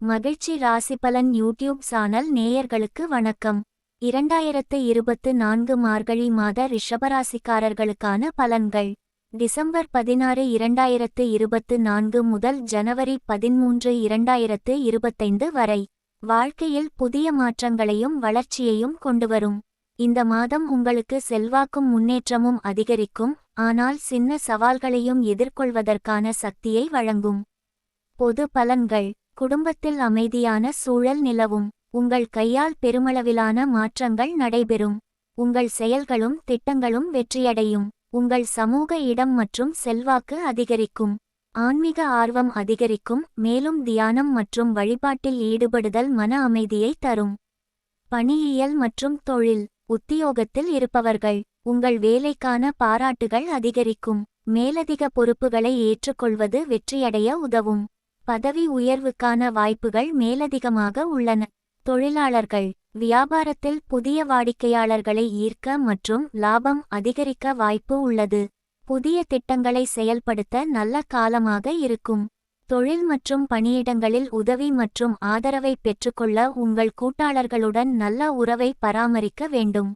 மகிழ்ச்சி ராசிபலன் YouTube channel நேயர்களுக்கு வணக்கம். 2024 மார்கழி மாத ரிஷபராசிக்காரர்களுக்கான பலன்கள். டிசம்பர் 16, 2024 முதல் ஜனவரி 13, 2025 வரை வாழ்க்கையில் புதிய மாற்றங்களையும் வளர்ச்சியையும் கொண்டுவரும். இந்த மாதம் உங்களுக்கு செல்வாக்கும் முன்னேற்றமும் அதிகரிக்கும், ஆனால் சின்ன சவால்களையும் எதிர்கொள்வதற்கான சக்தியை வழங்கும். பொது பலன்கள். குடும்பத்தில் அமைதியான சூழல் நிலவும். உங்கள் கையால் பெருமளவிலான மாற்றங்கள் நடைபெறும். உங்கள் செயல்களும் திட்டங்களும் வெற்றியடையும். உங்கள் சமூக இடம் மற்றும் செல்வாக்கு அதிகரிக்கும். ஆன்மீக ஆர்வம் அதிகரிக்கும், மேலும் தியானம் மற்றும் வழிபாட்டில் ஈடுபடுதல் மன அமைதியை தரும். பணியியல் மற்றும் தொழில். உத்தியோகத்தில் இருப்பவர்கள், உங்கள் வேலைக்கான பாராட்டுகள் அதிகரிக்கும். மேலதிக பொறுப்புகளை ஏற்றுக்கொள்வது வெற்றியடைய உதவும். பதவி உயர்வுக்கான வாய்ப்புகள் மேலதிகமாக உள்ளன. தொழிலாளர்கள், வியாபாரத்தில் புதிய வாடிக்கையாளர்களை ஈர்க்க மற்றும் லாபம் அதிகரிக்க வாய்ப்பு உள்ளது. புதிய திட்டங்களை செயல்படுத்த நல்ல காலமாக இருக்கும். தொழில் மற்றும் பணியிடங்களில் உதவி மற்றும் ஆதரவை பெற்றுக்கொள்ள உங்கள் கூட்டாளர்களுடன் நல்ல உறவை பராமரிக்க வேண்டும்.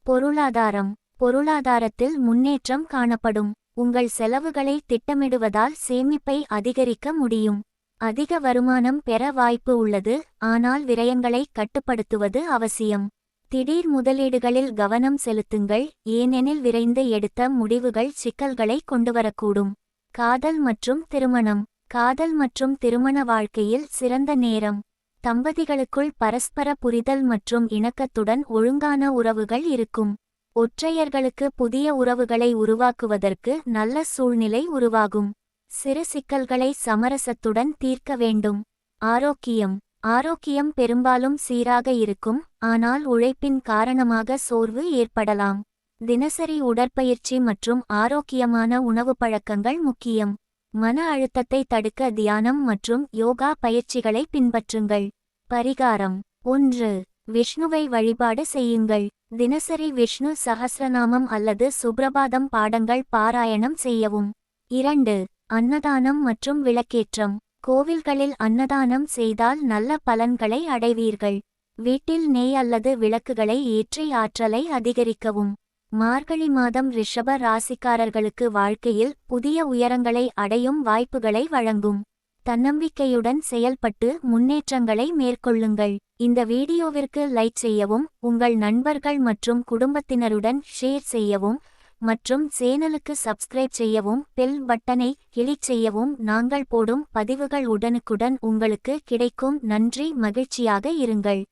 பொருளாதாரம். பொருளாதாரத்தில் முன்னேற்றம் காணப்படும். உங்கள் செலவுகளை திட்டமிடுவதால் சேமிப்பை அதிகரிக்க முடியும். அதிக வருமானம் பெற வாய்ப்பு உள்ளது, ஆனால் விரயங்களை கட்டுப்படுத்துவது அவசியம். திடீர் முதலீடுகளில் கவனம் செலுத்துங்கள், ஏனெனில் விரைந்து எடுத்த முடிவுகள் சிக்கல்களை கொண்டுவரக்கூடும். காதல் மற்றும் திருமணம். காதல் மற்றும் திருமண வாழ்க்கையில் சிறந்த நேரம். தம்பதிகளுக்குள் பரஸ்பர புரிதல் மற்றும் இணக்கத்துடன் ஒழுங்கான உறவுகள் இருக்கும். ஒற்றையர்களுக்கு புதிய உறவுகளை உருவாக்குவதற்கு நல்ல சூழ்நிலை உருவாகும். சிறு சிக்கல்களை சமரசத்துடன் தீர்க்க வேண்டும். ஆரோக்கியம். ஆரோக்கியம் பெரும்பாலும் சீராக இருக்கும், ஆனால் உழைப்பின் காரணமாக சோர்வு ஏற்படலாம். தினசரி உடற்பயிற்சி மற்றும் ஆரோக்கியமான உணவு பழக்கங்கள் முக்கியம். மன அழுத்தத்தை தடுக்க தியானம் மற்றும் யோகா பயிற்சிகளை பின்பற்றுங்கள். பரிகாரம். 1. விஷ்ணுவை வழிபாடு செய்யுங்கள். தினசரி விஷ்ணு சஹஸ்ரநாமம் அல்லது சுப்ரபாதம் பாடங்கள் பாராயணம் செய்யவும். 2. அன்னதானம் மற்றும் விளக்கேற்றம். கோவில்களில் அன்னதானம் செய்தால் நல்ல பலன்களை அடைவீர்கள். வீட்டில் நெய் அல்லது விளக்குகளை ஏற்றி ஆற்றலை அதிகரிக்கவும். மார்கழி மாதம் ரிஷப ராசிக்காரர்களுக்கு வாழ்க்கையில் புதிய உயரங்களை அடையும் வாய்ப்புகளை வழங்கும். தன்னம்பிக்கையுடன் செயல்பட்டு முன்னேற்றங்களை மேற்கொள்ளுங்கள். இந்த வீடியோவிற்கு லைக் செய்யவும், உங்கள் நண்பர்கள் மற்றும் குடும்பத்தினருடன் ஷேர் செய்யவும் மற்றும் சேனலுக்கு சப்ஸ்கிரைப் செய்யவும், பெல் பட்டனை கிளிக் செய்யவும். நாங்கள் போடும் பதிவுகள் உடனுக்குடன் உங்களுக்கு கிடைக்கும். நன்றி. மகிழ்ச்சியாக இருங்கள்.